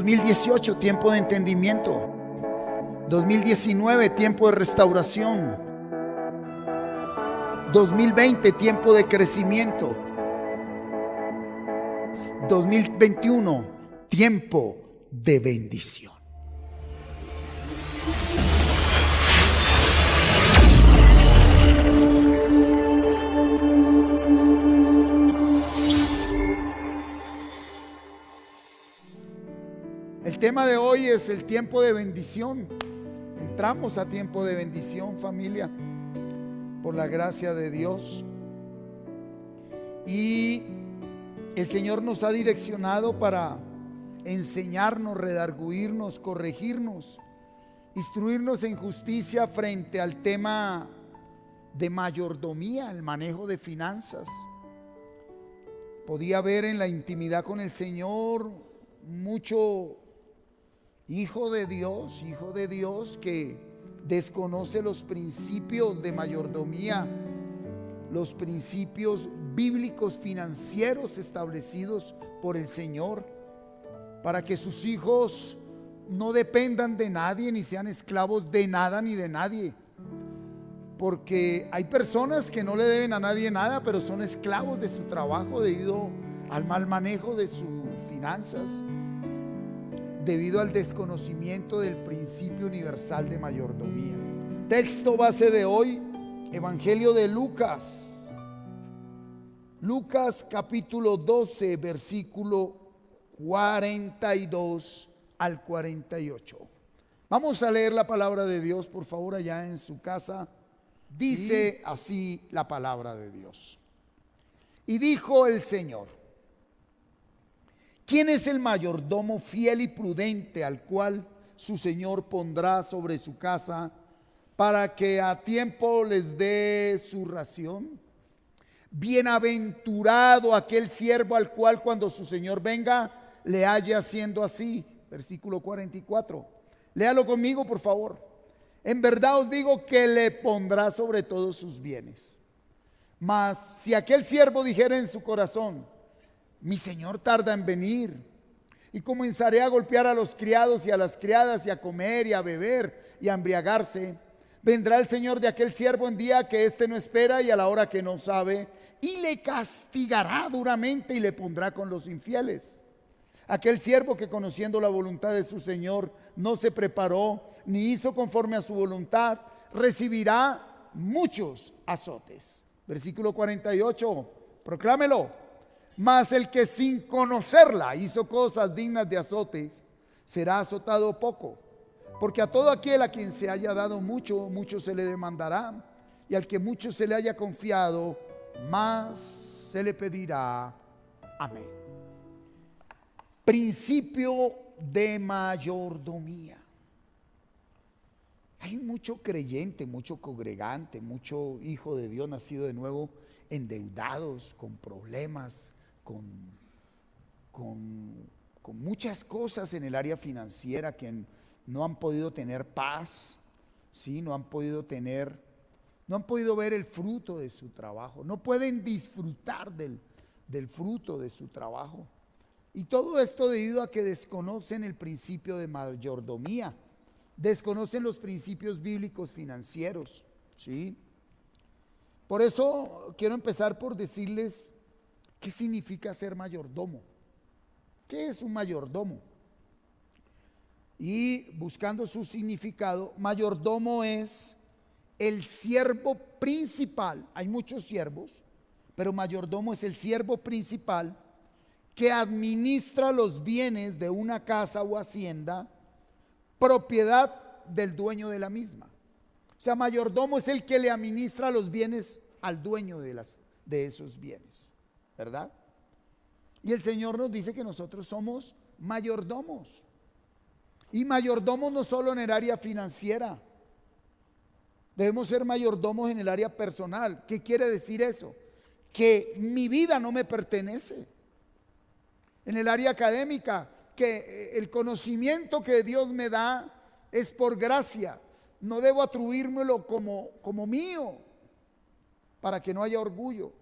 2018, tiempo de entendimiento. 2019, tiempo de restauración. 2020, tiempo de crecimiento. 2021, tiempo de bendición. El tema de hoy es el tiempo de bendición. Entramos a tiempo de bendición, familia, por la gracia de Dios. Y el Señor nos ha direccionado para enseñarnos, redarguirnos, corregirnos, instruirnos en justicia frente al tema de mayordomía, el manejo de finanzas. Podía ver en la intimidad con el Señor mucho hijo de Dios que desconoce los principios de mayordomía, los principios bíblicos financieros establecidos por el Señor, para que sus hijos no dependan de nadie, ni sean esclavos de nada ni de nadie. Porque hay personas que no le deben a nadie nada, pero son esclavos de su trabajo debido al mal manejo de sus finanzas, debido al desconocimiento del principio universal de mayordomía. Texto base de hoy, Evangelio de Lucas. Lucas capítulo 12, versículo 42 al 48. Vamos a leer la palabra de Dios, por favor, allá en su casa. Dice así la palabra de Dios. Y dijo el Señor: ¿quién es el mayordomo fiel y prudente al cual su señor pondrá sobre su casa para que a tiempo les dé su ración? Bienaventurado aquel siervo al cual cuando su señor venga le halle haciendo así. Versículo 44. Léalo conmigo, por favor. En verdad os digo que le pondrá sobre todos sus bienes. Mas si aquel siervo dijera en su corazón: mi señor tarda en venir, y comenzaré a golpear a los criados y a las criadas, y a comer y a beber y a embriagarse, vendrá el señor de aquel siervo en día que éste no espera y a la hora que no sabe, y le castigará duramente y le pondrá con los infieles. Aquel siervo que, conociendo la voluntad de su señor, no se preparó ni hizo conforme a su voluntad, recibirá muchos azotes. Versículo 48, proclámelo. Mas el que sin conocerla hizo cosas dignas de azotes, será azotado poco. Porque a todo aquel a quien se haya dado mucho, mucho se le demandará, y al que mucho se le haya confiado, más se le pedirá. Amén. Principio de mayordomía. Hay mucho creyente, mucho congregante, mucho hijo de Dios nacido de nuevo, endeudados, con problemas, con muchas cosas en el área financiera, que no han podido tener paz, ¿sí? No han podido ver el fruto de su trabajo, no pueden disfrutar del fruto de su trabajo. Y todo esto debido a que desconocen el principio de mayordomía, desconocen los principios bíblicos financieros, ¿sí? Por eso quiero empezar por decirles ¿qué significa ser mayordomo? ¿Qué es un mayordomo? Y buscando su significado, mayordomo es el siervo principal. Hay muchos siervos, pero mayordomo es el siervo principal que administra los bienes de una casa o hacienda, propiedad del dueño de la misma. O sea, mayordomo es el que le administra los bienes al dueño de esos bienes, ¿verdad? Y el Señor nos dice que nosotros somos mayordomos. Y mayordomos no solo en el área financiera, debemos ser mayordomos en el área personal. ¿Qué quiere decir eso? Que mi vida no me pertenece. En el área académica, que el conocimiento que Dios me da es por gracia. No debo atribuírmelo como mío, para que no haya orgullo.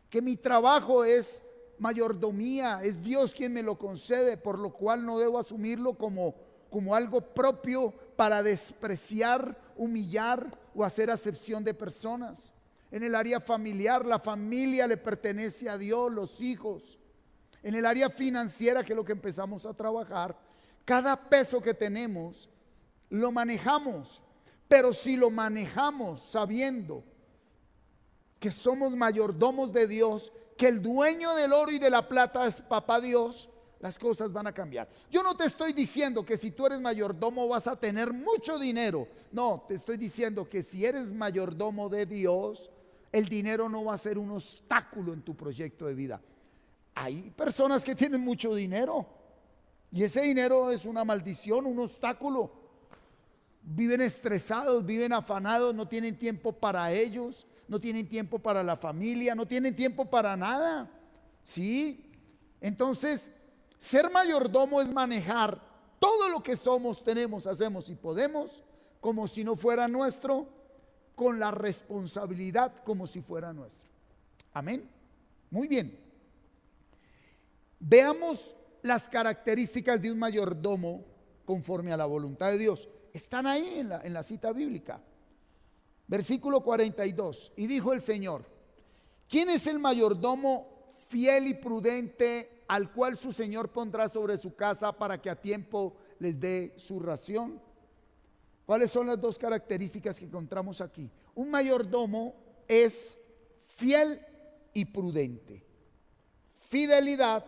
Que mi trabajo es mayordomía, es Dios quien me lo concede, por lo cual no debo asumirlo como algo propio para despreciar, humillar o hacer acepción de personas. En el área familiar, la familia le pertenece a Dios, los hijos. En el área financiera, que es lo que empezamos a trabajar, cada peso que tenemos lo manejamos, pero si lo manejamos sabiendo que somos mayordomos de Dios, que el dueño del oro y de la plata es papá Dios, las cosas van a cambiar. Yo no te estoy diciendo que si tú eres mayordomo vas a tener mucho dinero. No, te estoy diciendo que si eres mayordomo de Dios, el dinero no va a ser un obstáculo en tu proyecto de vida. Hay personas que tienen mucho dinero y ese dinero es una maldición, un obstáculo. Viven estresados, viven afanados, no tienen tiempo para ellos, no tienen tiempo para la familia, no tienen tiempo para nada. ¿Sí? Entonces, ser mayordomo es manejar todo lo que somos, tenemos, hacemos y podemos como si no fuera nuestro, con la responsabilidad como si fuera nuestro. Amén. Muy bien. Veamos las características de un mayordomo conforme a la voluntad de Dios. Están ahí en la cita bíblica. Versículo 42. Y dijo el Señor: ¿quién es el mayordomo fiel y prudente al cual su Señor pondrá sobre su casa para que a tiempo les dé su ración? ¿Cuáles son las dos características que encontramos aquí? Un mayordomo es fiel y prudente. Fidelidad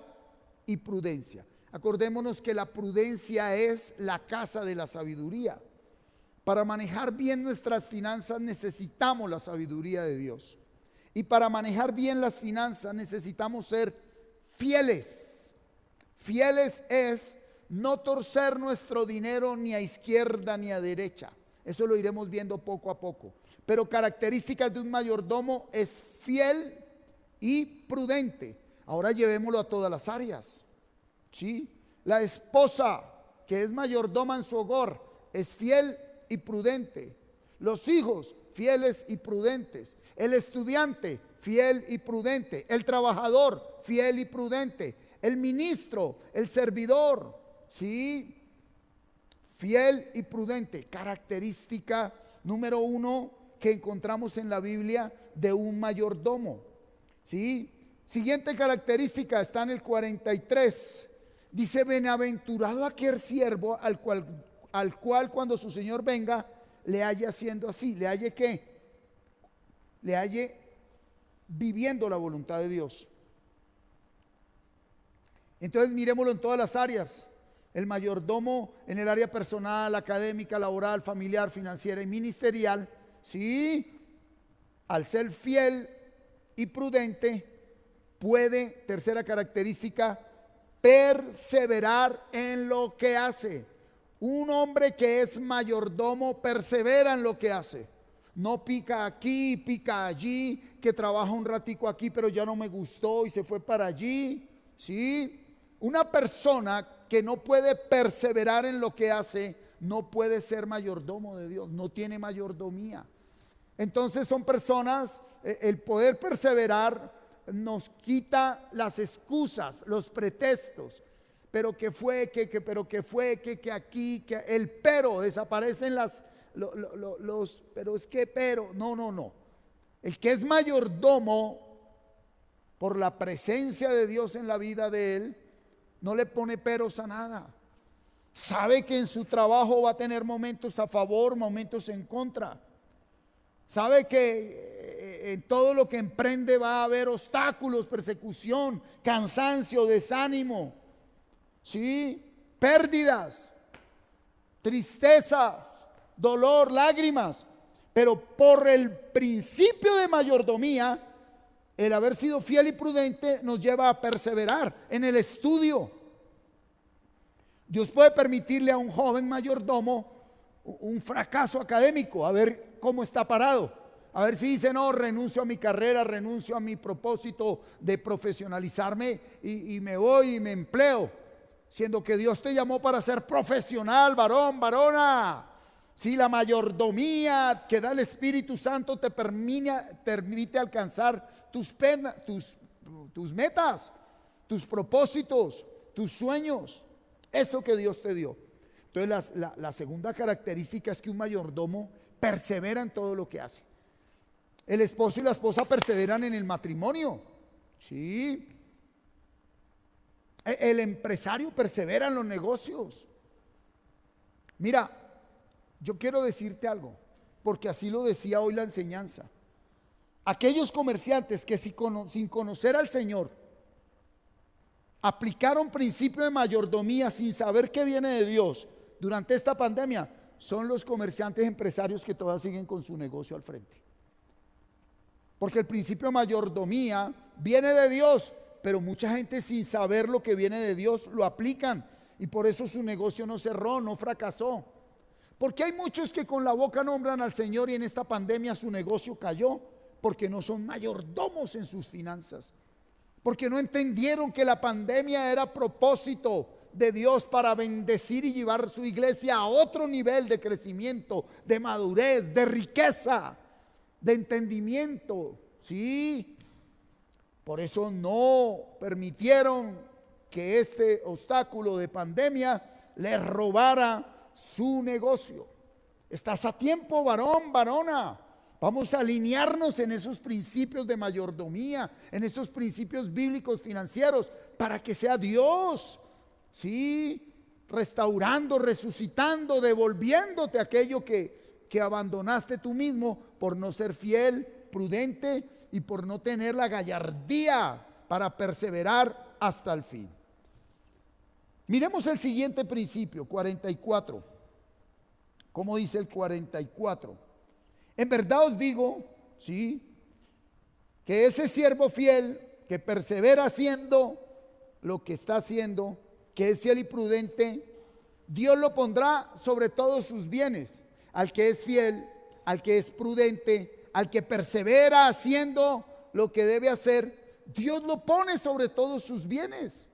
y prudencia. Acordémonos que la prudencia es la casa de la sabiduría. Para manejar bien nuestras finanzas necesitamos la sabiduría de Dios. Y para manejar bien las finanzas necesitamos ser fieles. Fieles es no torcer nuestro dinero ni a izquierda ni a derecha. Eso lo iremos viendo poco a poco. Pero características de un mayordomo es fiel y prudente. Ahora llevémoslo a todas las áreas. ¿Sí? La esposa que es mayordoma en su hogar es fiel y prudente. Los hijos, fieles y prudentes. El estudiante, fiel y prudente. El trabajador, fiel y prudente. El ministro, el servidor, ¿sí? Fiel y prudente. Característica número 1 que encontramos en la Biblia de un mayordomo. ¿Sí? Siguiente característica está en el 43. Dice: bienaventurado aquel siervo al cual cuando su Señor venga le halle haciendo así. ¿Le halle qué? Le halle viviendo la voluntad de Dios. Entonces miremoslo en todas las áreas. El mayordomo en el área personal, académica, laboral, familiar, financiera y ministerial, ¿sí? Al ser fiel y prudente, puede, tercera característica, perseverar en lo que hace. Un hombre que es mayordomo persevera en lo que hace. No pica aquí, pica allí, que trabaja un ratico aquí, pero ya no me gustó y se fue para allí. ¿Sí? Una persona que no puede perseverar en lo que hace, no puede ser mayordomo de Dios, no tiene mayordomía. Entonces son personas, el poder perseverar nos quita las excusas, los pretextos. Pero que fue, pero que fue, que aquí, que el pero, desaparecen pero es que pero, no. El que es mayordomo, por la presencia de Dios en la vida de él, no le pone peros a nada. Sabe que en su trabajo va a tener momentos a favor, momentos en contra. Sabe que en todo lo que emprende va a haber obstáculos, persecución, cansancio, desánimo, ¿sí? Pérdidas, tristezas, dolor, lágrimas. Pero por el principio de mayordomía, el haber sido fiel y prudente nos lleva a perseverar en el estudio. Dios puede permitirle a un joven mayordomo un fracaso académico, a ver cómo está parado, a ver si dice: no, renuncio a mi carrera, renuncio a mi propósito de profesionalizarme y me voy y me empleo, siendo que Dios te llamó para ser profesional, varón, varona. Si la mayordomía que da el Espíritu Santo te permite alcanzar tus metas, tus propósitos, tus sueños, eso que Dios te dio. Entonces la segunda característica es que un mayordomo persevera en todo lo que hace. El esposo y la esposa perseveran en el matrimonio. Sí. El empresario persevera en los negocios. Mira, yo quiero decirte algo, porque así lo decía hoy la enseñanza. Aquellos comerciantes que sin conocer al Señor aplicaron principio de mayordomía sin saber que viene de Dios durante esta pandemia, son los comerciantes empresarios que todavía siguen con su negocio al frente. Porque el principio de mayordomía viene de Dios, pero mucha gente sin saber lo que viene de Dios lo aplican y por eso su negocio no cerró, no fracasó. Porque hay muchos que con la boca nombran al Señor y en esta pandemia su negocio cayó porque no son mayordomos en sus finanzas. Porque no entendieron que la pandemia era propósito de Dios para bendecir y llevar su iglesia a otro nivel de crecimiento, de madurez, de riqueza, de entendimiento. Sí, por eso no permitieron que este obstáculo de pandemia les robara su negocio. Estás a tiempo, varón, varona. Vamos a alinearnos en esos principios de mayordomía, en esos principios bíblicos financieros, para que sea Dios, sí, restaurando, resucitando, devolviéndote aquello que abandonaste tú mismo por no ser fiel, prudente y por no tener la gallardía para perseverar hasta el fin. Miremos el siguiente principio, 44. ¿Cómo dice el 44? En verdad os digo, sí, que ese siervo fiel que persevera haciendo lo que está haciendo, que es fiel y prudente, Dios lo pondrá sobre todos sus bienes. Al que es fiel, al que es prudente, al que persevera haciendo lo que debe hacer, Dios lo pone sobre todos sus bienes.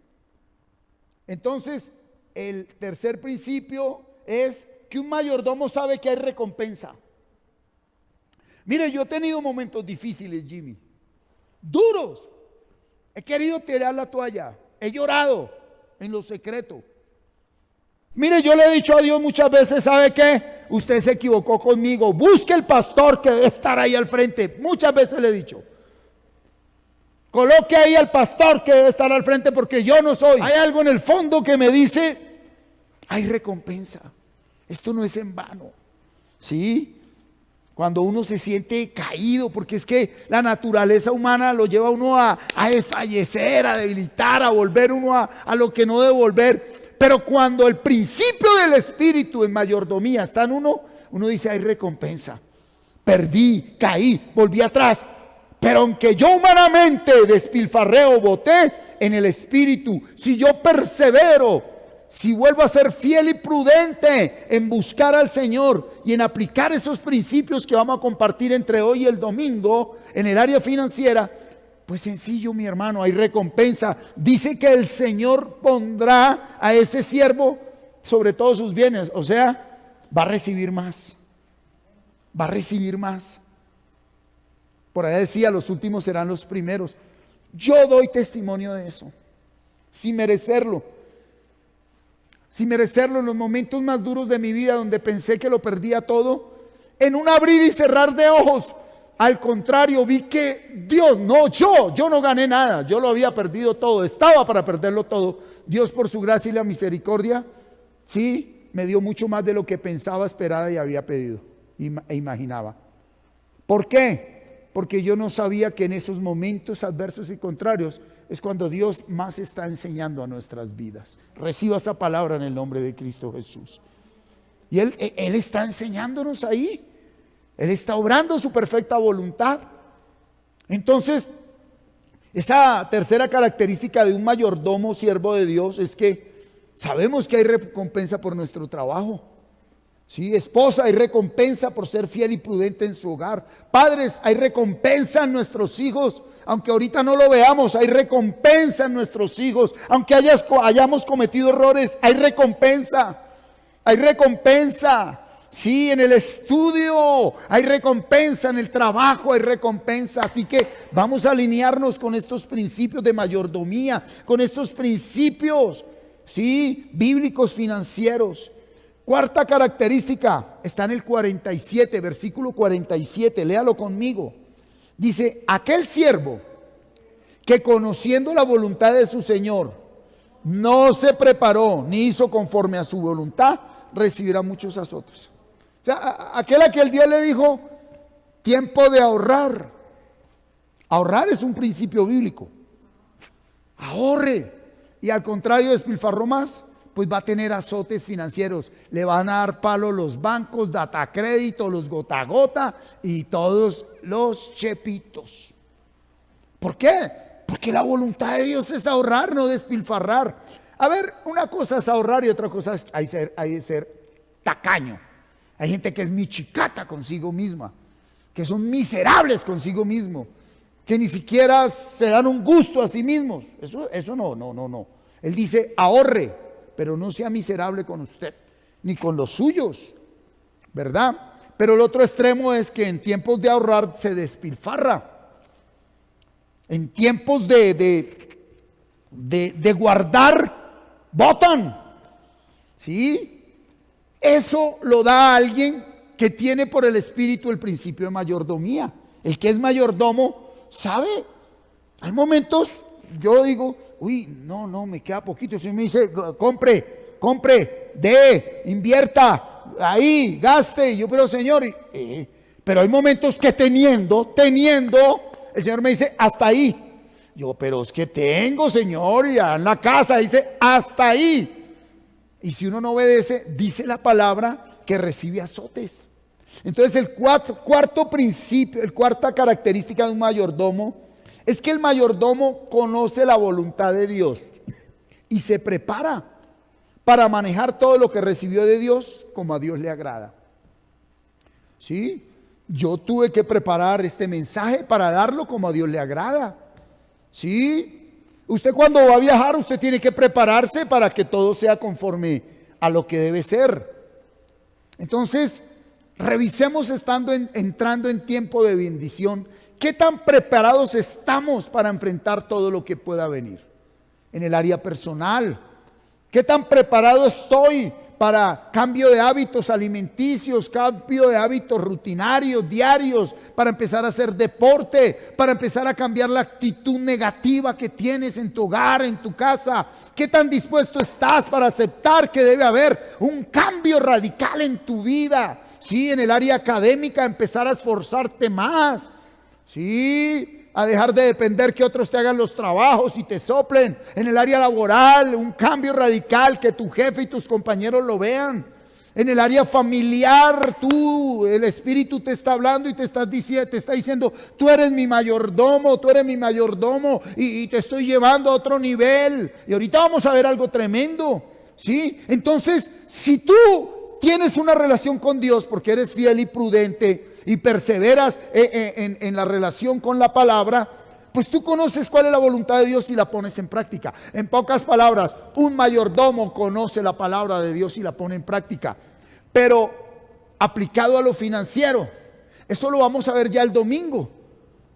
Entonces, el tercer principio es que un mayordomo sabe que hay recompensa. Mire, yo he tenido momentos difíciles, Jimmy, duros. He querido tirar la toalla, he llorado en lo secreto. Mire, yo le he dicho a Dios muchas veces, ¿sabe qué? Usted se equivocó conmigo, busque el pastor que debe estar ahí al frente. Muchas veces le he dicho, coloque ahí al pastor que debe estar al frente porque yo no soy. Hay algo en el fondo que me dice, hay recompensa, esto no es en vano. ¿Sí? Cuando uno se siente caído, porque es que la naturaleza humana lo lleva a uno a desfallecer, a debilitar, a volver uno a lo que no debe volver. Pero cuando el principio del espíritu en mayordomía está en uno dice, hay recompensa. Perdí, caí, volví atrás. Pero aunque yo humanamente despilfarreo, boté, en el espíritu, si yo persevero, si vuelvo a ser fiel y prudente en buscar al Señor y en aplicar esos principios que vamos a compartir entre hoy y el domingo en el área financiera, pues sencillo, mi hermano, hay recompensa. Dice que el Señor pondrá a ese siervo sobre todos sus bienes, o sea, va a recibir más, va a recibir más. Por ahí decía, los últimos serán los primeros. Yo doy testimonio de eso, sin merecerlo. Sin merecerlo, en los momentos más duros de mi vida donde pensé que lo perdía todo, en un abrir y cerrar de ojos, al contrario, vi que Dios, yo no gané nada, yo lo había perdido todo, estaba para perderlo todo. Dios por su gracia y la misericordia, sí, me dio mucho más de lo que pensaba, esperaba y había pedido e imaginaba. ¿Por qué? Porque yo no sabía que en esos momentos adversos y contrarios es cuando Dios más está enseñando a nuestras vidas. Reciba esa palabra en el nombre de Cristo Jesús. Y Él está enseñándonos ahí. Él está obrando su perfecta voluntad. Entonces, esa tercera característica de un mayordomo, siervo de Dios, es que sabemos que hay recompensa por nuestro trabajo. Sí, esposa, hay recompensa por ser fiel y prudente en su hogar. Padres, hay recompensa en nuestros hijos. Aunque ahorita no lo veamos, hay recompensa en nuestros hijos. Aunque hayamos cometido errores, hay recompensa. Hay recompensa. Sí, en el estudio hay recompensa, en el trabajo hay recompensa. Así que vamos a alinearnos con estos principios de mayordomía, con estos principios, sí, bíblicos financieros. Cuarta característica está en el 47, versículo 47, léalo conmigo. Dice, aquel siervo que conociendo la voluntad de su Señor no se preparó ni hizo conforme a su voluntad, recibirá muchos azotes. O sea, aquel a que el Dios le dijo, tiempo de ahorrar. Ahorrar es un principio bíblico. Ahorre. Y al contrario, despilfarró más, pues va a tener azotes financieros. Le van a dar palo los bancos, data crédito, los gota a gota y todos los chepitos. ¿Por qué? Porque la voluntad de Dios es ahorrar, no despilfarrar. A ver, una cosa es ahorrar y otra cosa es hay de ser tacaño. Hay gente que es michicata consigo misma, que son miserables consigo mismo, que ni siquiera se dan un gusto a sí mismos. Eso no. Él dice ahorre, pero no sea miserable con usted, ni con los suyos, ¿verdad? Pero el otro extremo es que en tiempos de ahorrar se despilfarra. En tiempos de guardar, botan. ¿Sí? Eso lo da a alguien que tiene por el Espíritu el principio de mayordomía. El que es mayordomo sabe. Hay momentos, yo digo, uy, no, me queda poquito. Si me dice, compre, dé, invierta, ahí, gaste. Y yo, pero Señor, pero hay momentos que teniendo, el Señor me dice, hasta ahí. Yo, pero es que tengo, Señor, y en la casa dice, hasta ahí. Y si uno no obedece, dice la palabra que recibe azotes. Entonces el cuarto principio, el cuarta característica de un mayordomo es que el mayordomo conoce la voluntad de Dios y se prepara para manejar todo lo que recibió de Dios como a Dios le agrada. ¿Sí? Yo tuve que preparar este mensaje para darlo como a Dios le agrada. ¿Sí? Usted cuando va a viajar, usted tiene que prepararse para que todo sea conforme a lo que debe ser. Entonces, revisemos entrando en tiempo de bendición, ¿qué tan preparados estamos para enfrentar todo lo que pueda venir? En el área personal, ¿qué tan preparado estoy para cambio de hábitos alimenticios, cambio de hábitos rutinarios, diarios, para empezar a hacer deporte, para empezar a cambiar la actitud negativa que tienes en tu hogar, en tu casa? ¿Qué tan dispuesto estás para aceptar que debe haber un cambio radical en tu vida? Sí, en el área académica, empezar a esforzarte más. Sí, a dejar de depender que otros te hagan los trabajos y te soplen. En el área laboral, un cambio radical, que tu jefe y tus compañeros lo vean. En el área familiar, el Espíritu te está hablando y te está diciendo, tú eres mi mayordomo y te estoy llevando a otro nivel. Y ahorita vamos a ver algo tremendo, ¿sí? Entonces, si tú tienes una relación con Dios porque eres fiel y prudente y perseveras en la relación con la palabra, pues tú conoces cuál es la voluntad de Dios y la pones en práctica. En pocas palabras, un mayordomo conoce la palabra de Dios y la pone en práctica. Pero aplicado a lo financiero, esto lo vamos a ver ya el domingo.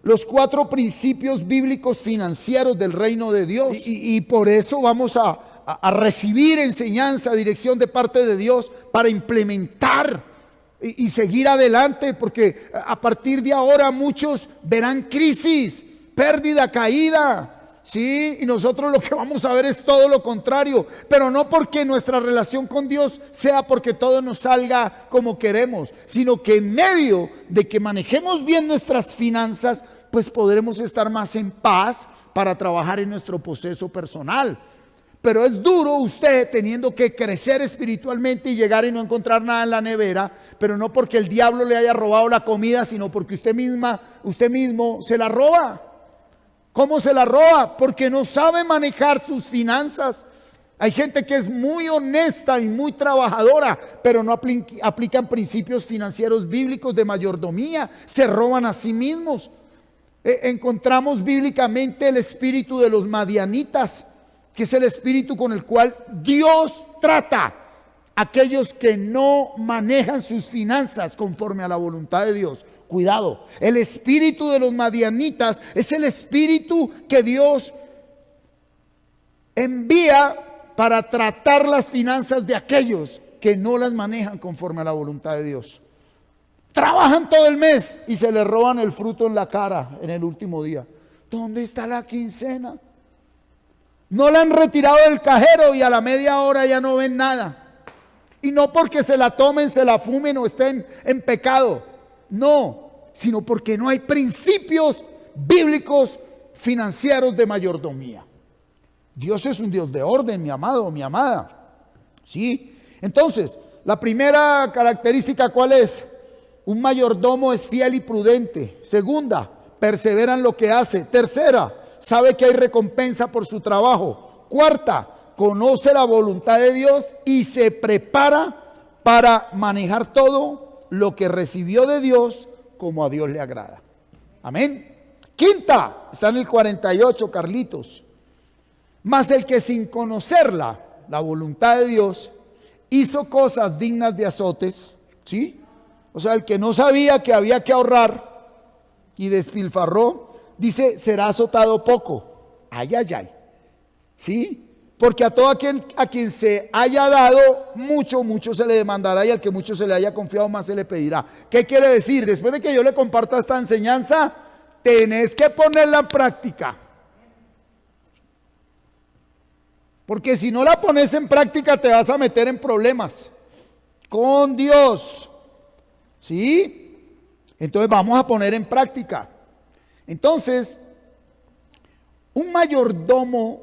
Los 4 principios bíblicos financieros del reino de Dios. Y por eso vamos a recibir enseñanza, dirección de parte de Dios para implementar y seguir adelante, porque a partir de ahora muchos verán crisis, pérdida, caída, ¿sí? Y nosotros lo que vamos a ver es todo lo contrario, pero no porque nuestra relación con Dios sea porque todo nos salga como queremos, sino que en medio de que manejemos bien nuestras finanzas, pues podremos estar más en paz para trabajar en nuestro proceso personal. Pero es duro usted teniendo que crecer espiritualmente y llegar y no encontrar nada en la nevera, pero no porque el diablo le haya robado la comida, sino porque usted mismo se la roba. ¿Cómo se la roba? Porque no sabe manejar sus finanzas. Hay gente que es muy honesta y muy trabajadora, pero no aplican principios financieros bíblicos de mayordomía, se roban a sí mismos. Encontramos bíblicamente el espíritu de los madianitas, que es el espíritu con el cual Dios trata aquellos que no manejan sus finanzas conforme a la voluntad de Dios. Cuidado, el espíritu de los madianitas es el espíritu que Dios envía para tratar las finanzas de aquellos que no las manejan conforme a la voluntad de Dios. Trabajan todo el mes y se les roban el fruto en la cara en el último día. ¿Dónde está la quincena? No la han retirado del cajero y a la media hora ya no ven nada. Y no porque se la tomen, se la fumen o estén en pecado. No, sino porque no hay principios bíblicos financieros de mayordomía. Dios es un Dios de orden, mi amado, mi amada. ¿Sí? Entonces, la primera característica, ¿cuál es? Un mayordomo es fiel y prudente. Segunda, persevera en lo que hace. Tercera, sabe que hay recompensa por su trabajo. Cuarta, conoce la voluntad de Dios y se prepara para manejar todo lo que recibió de Dios como a Dios le agrada. Amén. Quinta, está en el 48, Carlitos. Mas el que sin conocerla, la voluntad de Dios, hizo cosas dignas de azotes, ¿sí? O sea, el que no sabía que había que ahorrar y despilfarró, dice, será azotado poco. Ay, ay, ay. ¿Sí? Porque a todo a quien se haya dado mucho, mucho se le demandará, y al que mucho se le haya confiado, más se le pedirá. ¿Qué quiere decir? Después de que yo le comparta esta enseñanza, tenés que ponerla en práctica. Porque si no la pones en práctica, te vas a meter en problemas con Dios. ¿Sí? Entonces vamos a poner en práctica. Entonces, un mayordomo,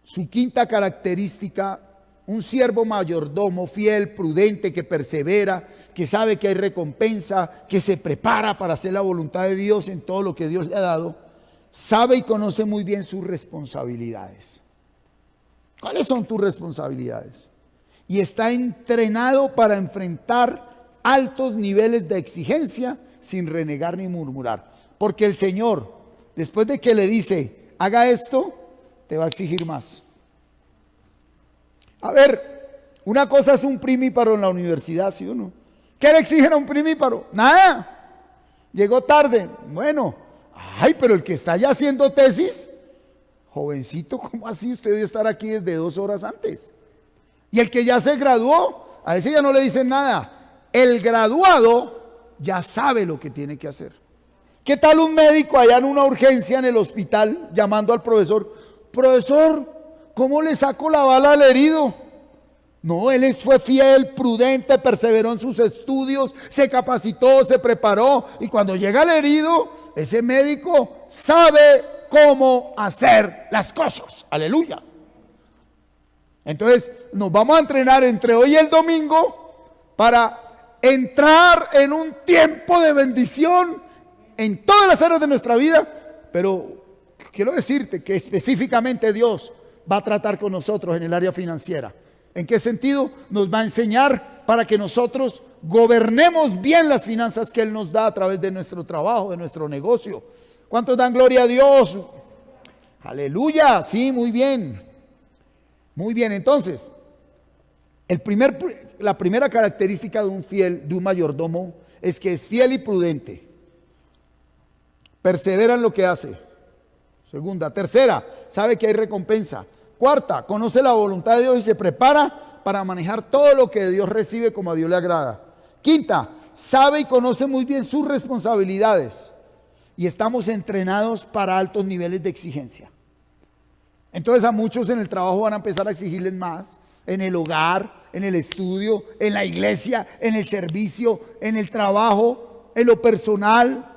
su quinta característica, un siervo mayordomo fiel, prudente, que persevera, que sabe que hay recompensa, que se prepara para hacer la voluntad de Dios en todo lo que Dios le ha dado, sabe y conoce muy bien sus responsabilidades. ¿Cuáles son tus responsabilidades? Y está entrenado para enfrentar altos niveles de exigencia sin renegar ni murmurar. Porque el Señor, después de que le dice, haga esto, te va a exigir más. A ver, una cosa es un primíparo en la universidad, ¿sí o no? ¿Qué le exigen a un primíparo? Nada. Llegó tarde. Bueno, ay, pero el que está ya haciendo tesis, jovencito, ¿cómo así? Usted debe estar aquí desde 2 horas antes. Y el que ya se graduó, a ese ya no le dicen nada. El graduado ya sabe lo que tiene que hacer. ¿Qué tal un médico allá en una urgencia en el hospital llamando al profesor? Profesor, ¿cómo le saco la bala al herido? No, él fue fiel, prudente, perseveró en sus estudios, se capacitó, se preparó, y cuando llega el herido, ese médico sabe cómo hacer las cosas. Aleluya. Entonces nos vamos a entrenar entre hoy y el domingo para entrar en un tiempo de bendición en todas las áreas de nuestra vida. Pero quiero decirte que específicamente Dios va a tratar con nosotros en el área financiera. ¿En qué sentido? Nos va a enseñar para que nosotros gobernemos bien las finanzas que Él nos da a través de nuestro trabajo, de nuestro negocio. ¿Cuántos dan gloria a Dios? Aleluya, sí, muy bien. Muy bien, entonces, la primera característica de un mayordomo es que es fiel y prudente. Persevera en lo que hace. Segunda. Tercera, sabe que hay recompensa. Cuarta, conoce la voluntad de Dios y se prepara para manejar todo lo que Dios recibe como a Dios le agrada. Quinta, sabe y conoce muy bien sus responsabilidades. Y estamos entrenados para altos niveles de exigencia. Entonces a muchos en el trabajo van a empezar a exigirles más, en el hogar, en el estudio, en la iglesia, en el servicio, en el trabajo, en lo personal,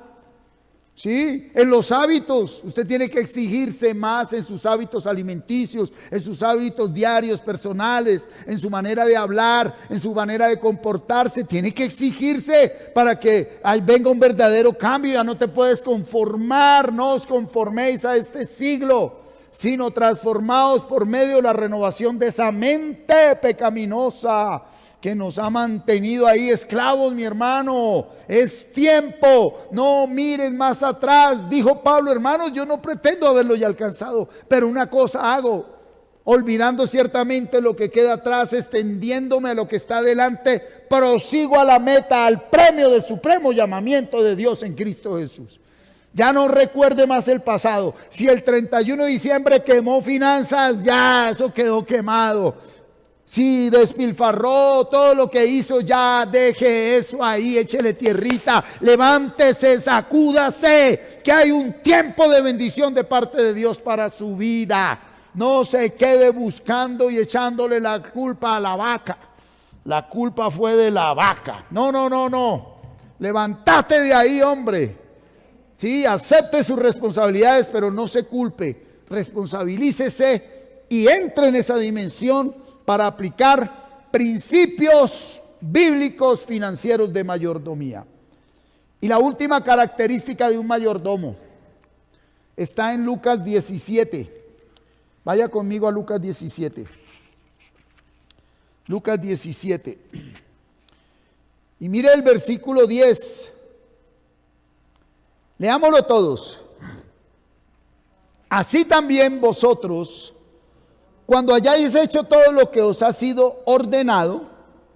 ¿sí? En los hábitos. Usted tiene que exigirse más en sus hábitos alimenticios, en sus hábitos diarios, personales, en su manera de hablar, en su manera de comportarse. Tiene que exigirse para que ahí venga un verdadero cambio. Ya no te puedes conformar, no os conforméis a este siglo, sino transformados por medio de la renovación de esa mente pecaminosa que nos ha mantenido ahí esclavos, mi hermano. Es tiempo, no miren más atrás. Dijo Pablo, hermanos, yo no pretendo haberlo ya alcanzado, pero una cosa hago, olvidando ciertamente lo que queda atrás, extendiéndome a lo que está delante, prosigo a la meta, al premio del supremo llamamiento de Dios en Cristo Jesús. Ya no recuerde más el pasado. Si el 31 de diciembre quemó finanzas, ya eso quedó quemado. Si despilfarró todo lo que hizo, ya deje eso ahí, échele tierrita, levántese, sacúdase, que hay un tiempo de bendición de parte de Dios para su vida. No se quede buscando y echándole la culpa a la vaca. La culpa fue de la vaca. No. Levántate de ahí, hombre. Sí, acepte sus responsabilidades, pero no se culpe. Responsabilícese y entre en esa dimensión para aplicar principios bíblicos financieros de mayordomía. Y la última característica de un mayordomo está en Lucas 17. Vaya conmigo a Lucas 17. Lucas 17. Y mire el versículo 10. Leámoslo todos. Así también vosotros, cuando hayáis hecho todo lo que os ha sido ordenado,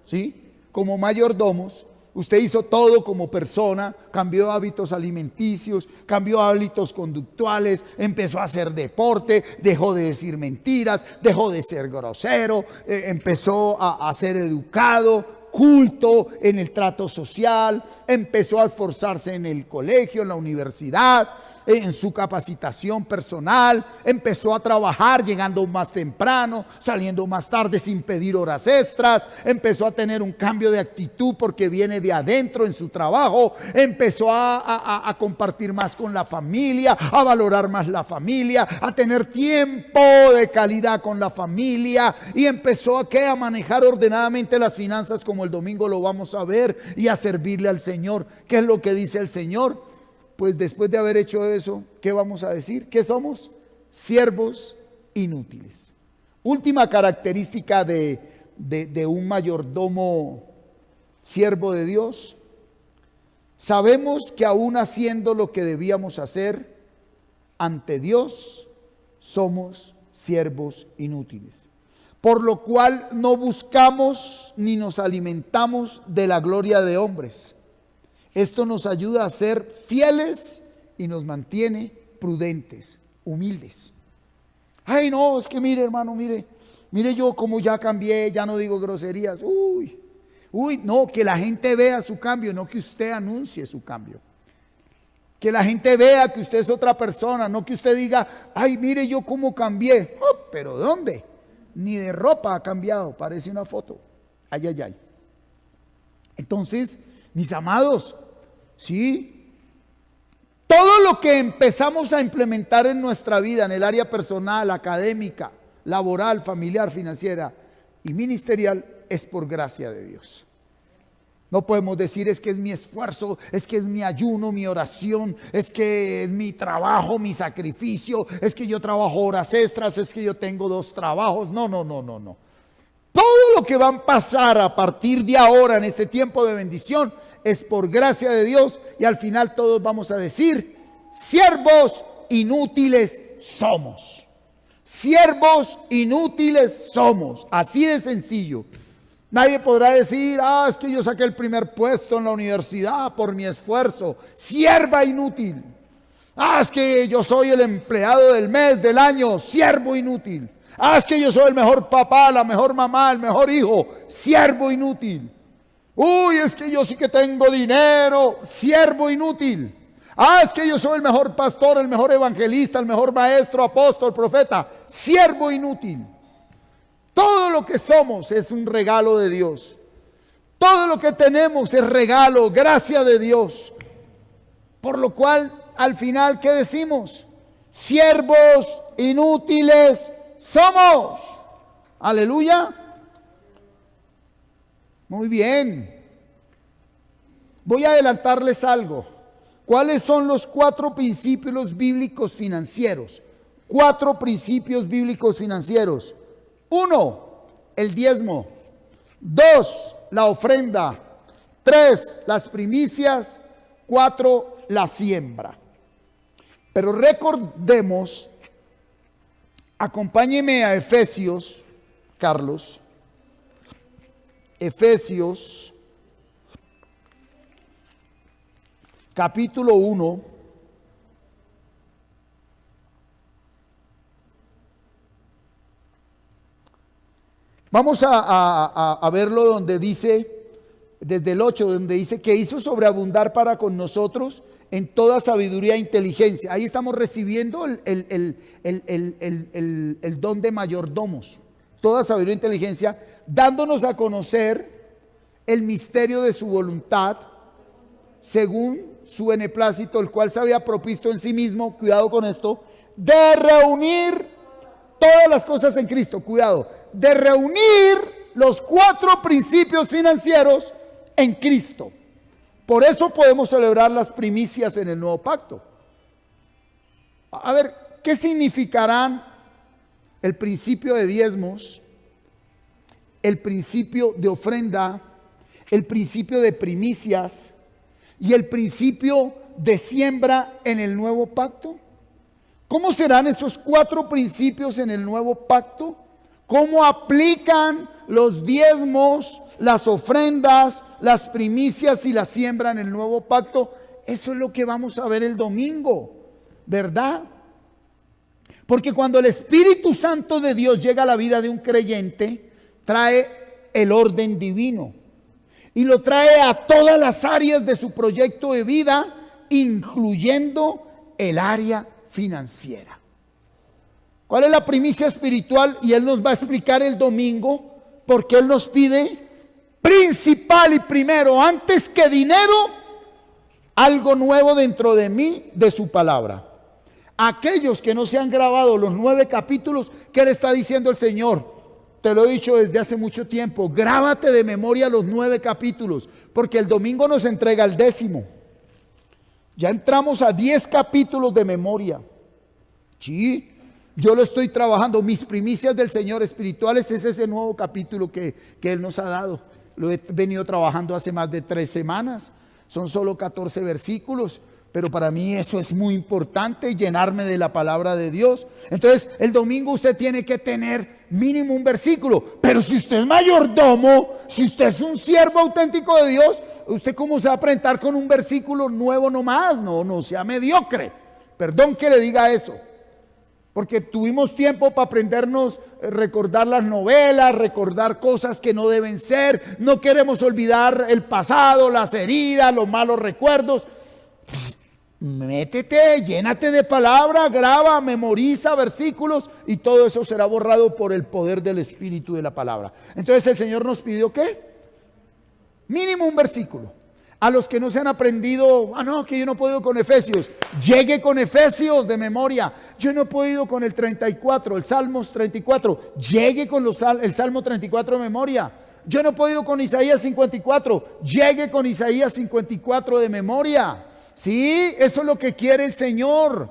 ¿sí?, como mayordomos, usted hizo todo como persona, cambió hábitos alimenticios, cambió hábitos conductuales, empezó a hacer deporte, dejó de decir mentiras, dejó de ser grosero, empezó a ser educado, culto en el trato social, empezó a esforzarse en el colegio, en la universidad, en su capacitación personal, empezó a trabajar llegando más temprano, saliendo más tarde sin pedir horas extras, empezó a tener un cambio de actitud porque viene de adentro en su trabajo, empezó a compartir más con la familia, a valorar más la familia, a tener tiempo de calidad con la familia y empezó a manejar ordenadamente las finanzas como el domingo lo vamos a ver y a servirle al Señor. ¿Qué es lo que dice el Señor? Pues después de haber hecho eso, ¿qué vamos a decir? ¿Qué somos? Siervos inútiles. Última característica de un mayordomo siervo de Dios. Sabemos que aún haciendo lo que debíamos hacer ante Dios, somos siervos inútiles. Por lo cual no buscamos ni nos alimentamos de la gloria de hombres. Esto nos ayuda a ser fieles y nos mantiene prudentes, humildes. Ay, no, es que mire, hermano, mire yo como ya cambié, ya no digo groserías. No, que la gente vea su cambio, no que usted anuncie su cambio. Que la gente vea que usted es otra persona, no que usted diga, ay, mire yo cómo cambié. ¿Pero dónde? Ni de ropa ha cambiado, parece una foto. Ay. Entonces, mis amados, sí, todo lo que empezamos a implementar en nuestra vida, en el área personal, académica, laboral, familiar, financiera y ministerial, es por gracia de Dios. No podemos decir es que es mi esfuerzo, es que es mi ayuno, mi oración, es que es mi trabajo, mi sacrificio, es que yo trabajo horas extras, es que yo tengo 2 trabajos. No. Todo lo que va a pasar a partir de ahora en este tiempo de bendición es por gracia de Dios y al final todos vamos a decir, siervos inútiles somos. Siervos inútiles somos, así de sencillo. Nadie podrá decir, es que yo saqué el primer puesto en la universidad por mi esfuerzo. Sierva inútil. Es que yo soy el empleado del mes, del año. Siervo inútil. Es que yo soy el mejor papá, la mejor mamá, el mejor hijo. Siervo inútil. Es que yo sí que tengo dinero. Siervo inútil. Es que yo soy el mejor pastor, el mejor evangelista, el mejor maestro, apóstol, profeta. Siervo inútil. Todo lo que somos es un regalo de Dios. Todo lo que tenemos es regalo, gracia de Dios. Por lo cual, al final, ¿qué decimos? Siervos inútiles somos. Aleluya. Muy bien. Voy a adelantarles algo. ¿Cuáles son los 4 principios bíblicos financieros? 4 principios bíblicos financieros. 1, el diezmo. 2, la ofrenda. 3, las primicias. 4, la siembra. Pero recordemos Acompáñeme a Efesios, Carlos. Efesios, capítulo 1. Vamos a verlo donde dice, desde el 8, donde dice que hizo sobreabundar para con nosotros en toda sabiduría e inteligencia. Ahí estamos recibiendo el don de mayordomos. Toda sabiduría e inteligencia, dándonos a conocer el misterio de su voluntad, según su beneplácito, el cual se había propuesto en sí mismo, cuidado con esto, de reunir todas las cosas en Cristo, cuidado, de reunir los 4 principios financieros en Cristo. Por eso podemos celebrar las primicias en el nuevo pacto. A ver, ¿qué significarán el principio de diezmos, el principio de ofrenda, el principio de primicias y el principio de siembra en el nuevo pacto? ¿Cómo serán esos 4 principios en el nuevo pacto? ¿Cómo aplican los diezmos, las ofrendas, las primicias y la siembra en el nuevo pacto? Eso es lo que vamos a ver el domingo, ¿verdad? Porque cuando el Espíritu Santo de Dios llega a la vida de un creyente, trae el orden divino y lo trae a todas las áreas de su proyecto de vida, incluyendo el área financiera. ¿Cuál es la primicia espiritual? Y Él nos va a explicar el domingo, porque Él nos pide principal y primero, antes que dinero, algo nuevo dentro de mí, de su palabra. Aquellos que no se han grabado los 9 capítulos, ¿qué le está diciendo el Señor? Te lo he dicho desde hace mucho tiempo, grábate de memoria los 9 capítulos, porque el domingo nos entrega el 10º. Ya entramos a 10 capítulos de memoria. Sí, yo lo estoy trabajando. Mis primicias del Señor espirituales es ese nuevo capítulo que Él nos ha dado. Lo he venido trabajando hace más de 3 semanas. Son solo 14 versículos. Pero para mí eso es muy importante, llenarme de la palabra de Dios. Entonces el domingo usted tiene que tener mínimo un versículo. Pero si usted es mayordomo, si usted es un siervo auténtico de Dios, ¿usted cómo se va a presentar con un versículo nuevo nomás? No sea mediocre. Perdón que le diga eso. Porque tuvimos tiempo para aprendernos, recordar las novelas, recordar cosas que no deben ser. No queremos olvidar el pasado, las heridas, los malos recuerdos. Pues, métete, llénate de palabra, graba, memoriza versículos y todo eso será borrado por el poder del Espíritu de la palabra. Entonces el Señor nos pidió ¿qué? Mínimo un versículo. A los que no se han aprendido, que yo no he podido con Efesios, llegue con Efesios de memoria. Yo no he podido con el 34, el Salmos 34, llegue con el Salmo 34 de memoria. Yo no he podido con Isaías 54, llegue con Isaías 54 de memoria. Sí, eso es lo que quiere el Señor.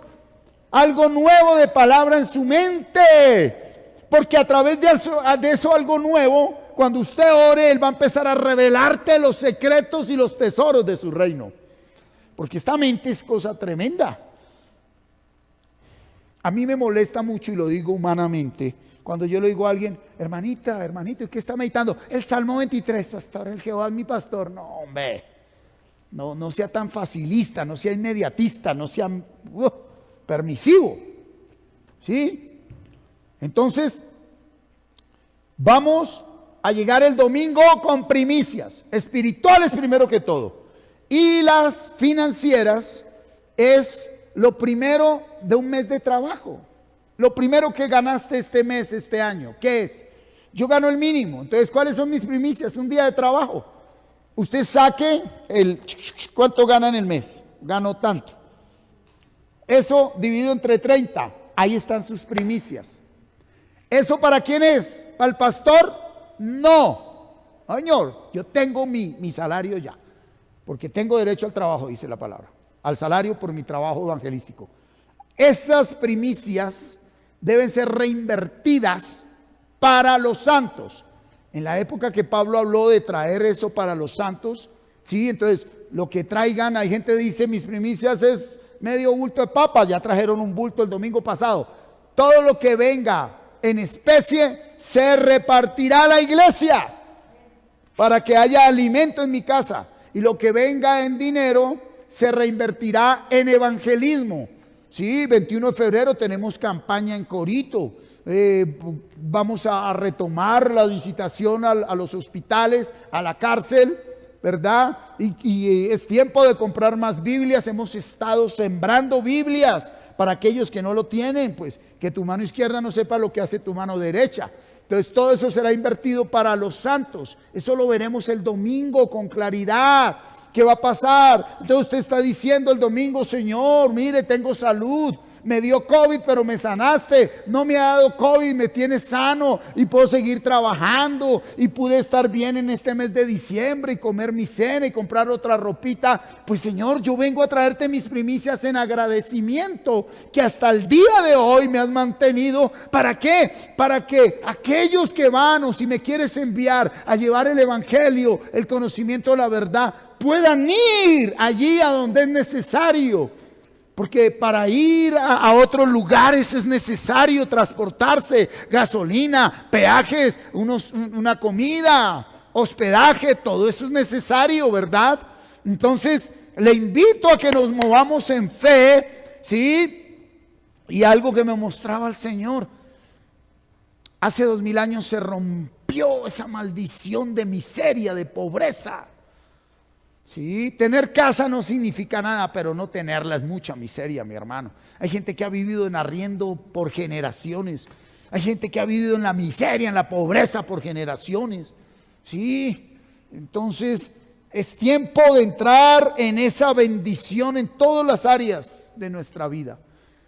Algo nuevo de palabra en su mente. Porque a través de eso algo nuevo, cuando usted ore, Él va a empezar a revelarte los secretos y los tesoros de su reino. Porque esta mente es cosa tremenda. A mí me molesta mucho, y lo digo humanamente, cuando yo le digo a alguien, hermanita, hermanito, ¿y qué está meditando? El Salmo 23, pastor, el Jehová es mi pastor. No, hombre, no sea tan facilista, no sea inmediatista, no sea permisivo. ¿Sí? Entonces, vamos a llegar el domingo con primicias espirituales primero que todo. Y las financieras es lo primero de un mes de trabajo. Lo primero que ganaste este mes, este año, ¿qué es? Yo gano el mínimo. Entonces, ¿cuáles son mis primicias? Un día de trabajo. Usted saque ¿cuánto gana en el mes? Gano tanto. Eso dividido entre 30. Ahí están sus primicias. ¿Eso para quién es? ¿Para el pastor? No. Señor, yo tengo mi salario ya. Porque tengo derecho al trabajo, dice la palabra. Al salario por mi trabajo evangelístico. Esas primicias deben ser reinvertidas para los santos. En la época que Pablo habló de traer eso para los santos, sí, entonces lo que traigan, hay gente que dice mis primicias es medio bulto de papas, ya trajeron un bulto el domingo pasado. todo lo que venga en especie se repartirá a la iglesia para que haya alimento en mi casa, y lo que venga en dinero se reinvertirá en evangelismo. Sí, 21 de febrero tenemos campaña en Corito. Vamos a retomar la visitación a los hospitales, a la cárcel, ¿verdad? Y es tiempo de comprar más Biblias. Hemos estado sembrando Biblias para aquellos que no lo tienen, pues que tu mano izquierda no sepa lo que hace tu mano derecha. Entonces todo eso será invertido para los santos. Eso lo veremos el domingo con claridad. ¿Qué va a pasar? Entonces usted está diciendo el domingo: Señor, mire, tengo salud, me dio COVID pero me sanaste, no me ha dado COVID, me tienes sano y puedo seguir trabajando y pude estar bien en este mes de diciembre y comer mi cena y comprar otra ropita. Pues Señor, yo vengo a traerte mis primicias en agradecimiento que hasta el día de hoy me has mantenido. ¿Para qué? Para que aquellos que van, o si me quieres enviar a llevar el evangelio, el conocimiento de la verdad, puedan ir allí a donde es necesario. Porque para ir a otros lugares es necesario transportarse, gasolina, peajes, una comida, hospedaje, todo eso es necesario, ¿verdad? Entonces le invito a que nos movamos en fe, ¿sí? Y algo que me mostraba el Señor: hace 2000 años se rompió esa maldición de miseria, de pobreza. Sí, tener casa no significa nada, pero no tenerla es mucha miseria, mi hermano. Hay gente que ha vivido en arriendo por generaciones. Hay gente que ha vivido en la miseria, en la pobreza por generaciones. Sí, entonces es tiempo de entrar en esa bendición en todas las áreas de nuestra vida.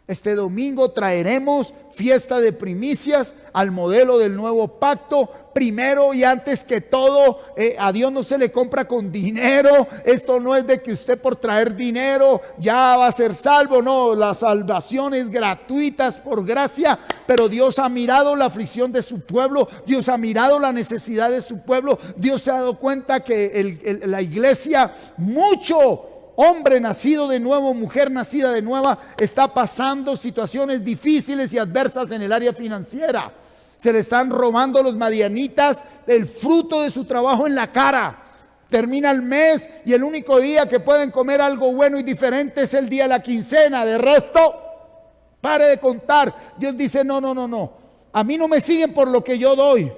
Este domingo traeremos fiesta de primicias al modelo del nuevo pacto. Primero y antes que todo, a Dios no se le compra con dinero. Esto no es de que usted por traer dinero ya va a ser salvo. No, la salvación es gratuita, es por gracia. Pero Dios ha mirado la aflicción de su pueblo. Dios ha mirado la necesidad de su pueblo. Dios se ha dado cuenta que la iglesia, mucho hombre nacido de nuevo, mujer nacida de nueva, está pasando situaciones difíciles y adversas en el área financiera. Se le están robando los madianitas el fruto de su trabajo en la cara. Termina el mes y el único día que pueden comer algo bueno y diferente es el día de la quincena. De resto, pare de contar. Dios dice: no. A mí no me siguen por lo que yo doy,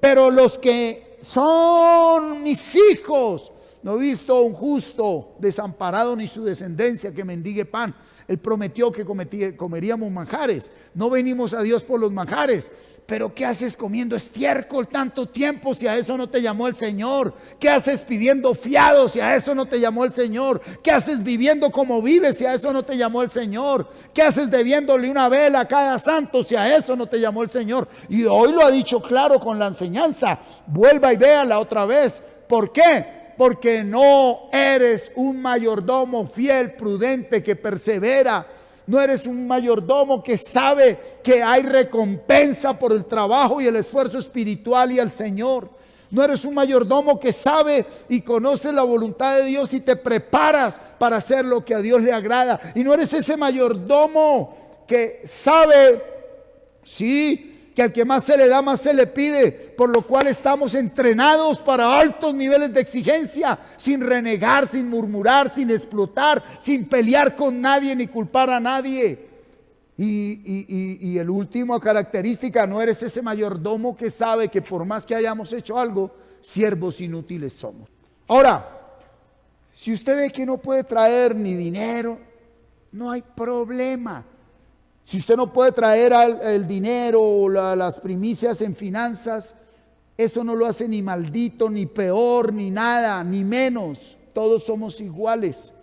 pero los que son mis hijos. No he visto un justo desamparado ni su descendencia que mendigue pan. Él prometió que comeríamos manjares. No venimos a Dios por los manjares. Pero ¿qué haces comiendo estiércol tanto tiempo si a eso no te llamó el Señor? ¿Qué haces pidiendo fiado si a eso no te llamó el Señor? ¿Qué haces viviendo como vives si a eso no te llamó el Señor? ¿Qué haces debiéndole una vela a cada santo si a eso no te llamó el Señor? Y hoy lo ha dicho claro con la enseñanza. Vuelva y véala otra vez. ¿Por qué? Porque no eres un mayordomo fiel, prudente, que persevera. No eres un mayordomo que sabe que hay recompensa por el trabajo y el esfuerzo espiritual y al Señor. No eres un mayordomo que sabe y conoce la voluntad de Dios y te preparas para hacer lo que a Dios le agrada. Y no eres ese mayordomo que sabe, sí, que al que más se le da, más se le pide, por lo cual estamos entrenados para altos niveles de exigencia, sin renegar, sin murmurar, sin explotar, sin pelear con nadie ni culpar a nadie. Y el último característica: no eres ese mayordomo que sabe que por más que hayamos hecho algo, siervos inútiles somos. Ahora, si usted ve que no puede traer ni dinero, no hay problema. Si usted no puede traer el dinero o las primicias en finanzas, eso no lo hace ni maldito, ni peor, ni nada, ni menos. Todos somos iguales.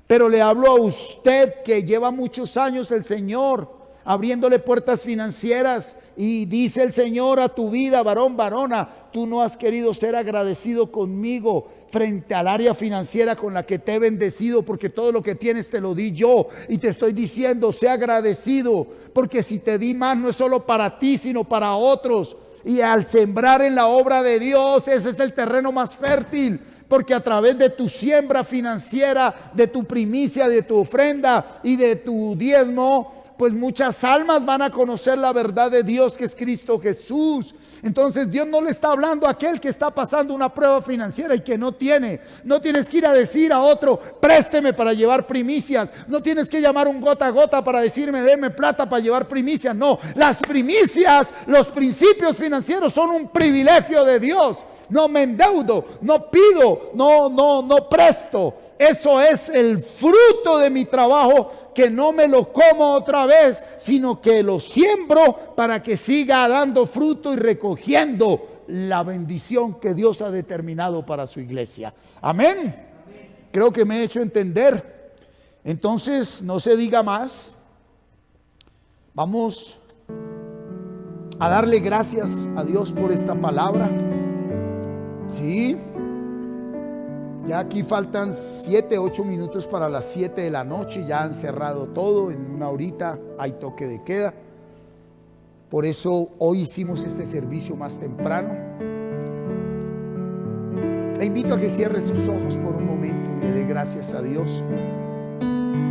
Pero le hablo a usted que lleva muchos años el Señor abriéndole puertas financieras, y dice el Señor a tu vida: varón, varona, tú no has querido ser agradecido conmigo frente al área financiera con la que te he bendecido, porque todo lo que tienes te lo di yo. Y te estoy diciendo: sé agradecido, porque si te di más no es solo para ti, sino para otros. Y al sembrar en la obra de Dios, ese es el terreno más fértil, porque a través de tu siembra financiera, de tu primicia, de tu ofrenda y de tu diezmo, pues muchas almas van a conocer la verdad de Dios, que es Cristo Jesús. Entonces Dios no le está hablando a aquel que está pasando una prueba financiera y que no tiene. No tienes que ir a decir a otro, présteme para llevar primicias. No tienes que llamar un gota a gota para decirme, deme plata para llevar primicias. No, las primicias, los principios financieros son un privilegio de Dios. No me endeudo, no pido, no presto. Eso es el fruto de mi trabajo, que no me lo como otra vez, sino que lo siembro para que siga dando fruto y recogiendo la bendición que Dios ha determinado para su iglesia. Amén. Creo que me he hecho entender. Entonces, no se diga más. Vamos a darle gracias a Dios por esta palabra. Sí. Ya aquí faltan 7, 8 minutos para las 7 de la noche. Ya han cerrado todo. En una horita hay toque de queda. Por eso hoy hicimos este servicio más temprano. Le invito a que cierre sus ojos por un momento y le dé gracias a Dios.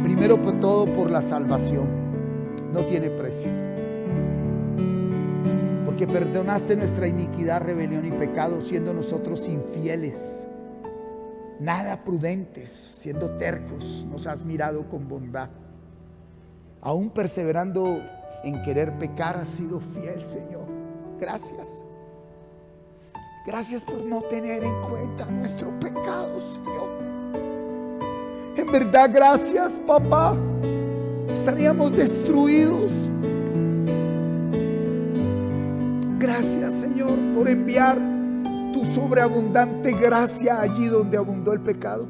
Primero por todo, por la salvación. No tiene precio. Porque perdonaste nuestra iniquidad, rebelión y pecado, siendo nosotros infieles, nada prudentes, siendo tercos, nos has mirado con bondad. Aún perseverando en querer pecar, has sido fiel, Señor. Gracias. Gracias por no tener en cuenta nuestro pecado, Señor. En verdad, gracias, papá. Estaríamos destruidos. Gracias, Señor, por enviar tu sobreabundante gracia allí donde abundó el pecado.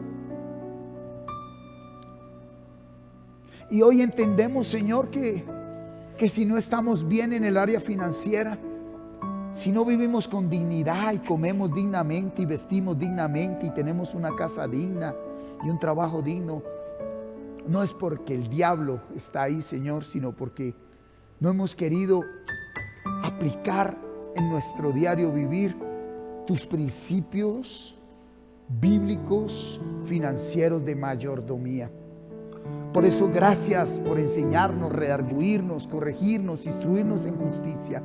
Y hoy entendemos, Señor, que si no estamos bien en el área financiera, si no vivimos con dignidad y comemos dignamente y vestimos dignamente y tenemos una casa digna y un trabajo digno, no es porque el diablo está ahí, Señor, sino porque no hemos querido aplicar en nuestro diario vivir tus principios bíblicos financieros de mayordomía. Por eso, gracias por enseñarnos, redarguirnos, corregirnos, instruirnos en justicia.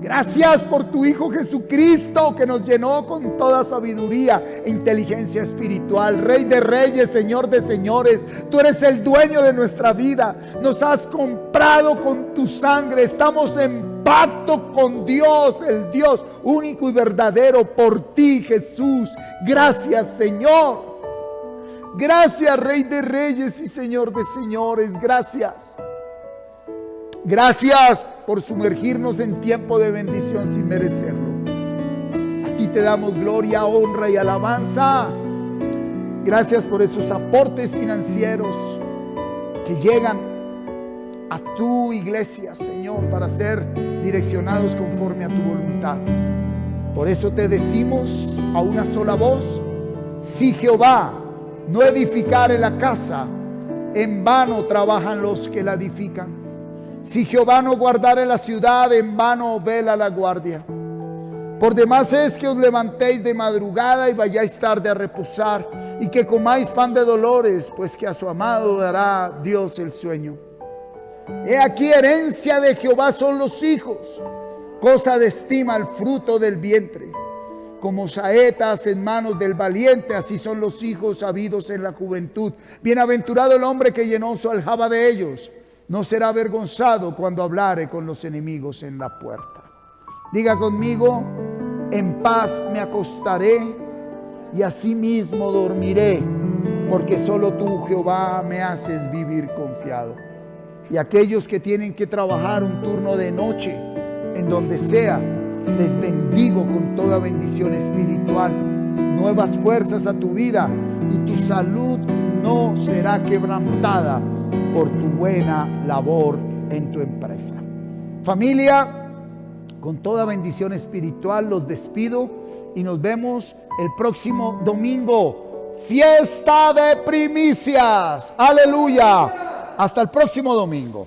Gracias por tu Hijo Jesucristo, que nos llenó con toda sabiduría e inteligencia espiritual. Rey de reyes, Señor de señores, tú eres el dueño de nuestra vida. Nos has comprado con tu sangre. Estamos en pacto con Dios, el Dios único y verdadero, por ti, Jesús. Gracias, Señor. Gracias, Rey de reyes y Señor de señores. Gracias. Gracias por sumergirnos en tiempo de bendición sin merecerlo. A ti te damos gloria, honra y alabanza. Gracias por esos aportes financieros que llegan a tu iglesia, Señor, para ser direccionados conforme a tu voluntad. Por eso te decimos a una sola voz: si Jehová no edificare la casa, en vano trabajan los que la edifican. Si Jehová no guardare la ciudad, en vano vela la guardia. Por demás es que os levantéis de madrugada y vayáis tarde a reposar, y que comáis pan de dolores, pues que a su amado dará Dios el sueño. He aquí, herencia de Jehová son los hijos, cosa de estima el fruto del vientre. Como saetas en manos del valiente, así son los hijos habidos en la juventud. Bienaventurado el hombre que llenó su aljaba de ellos. No será avergonzado cuando hablare con los enemigos en la puerta. Diga conmigo: en paz me acostaré y asimismo dormiré, porque solo tú, Jehová, me haces vivir confiado. Y aquellos que tienen que trabajar un turno de noche, en donde sea, les bendigo con toda bendición espiritual, nuevas fuerzas a tu vida, y tu salud no será quebrantada por tu buena labor en tu empresa. Familia, con toda bendición espiritual los despido y nos vemos el próximo domingo. Fiesta de primicias. Aleluya. Hasta el próximo domingo.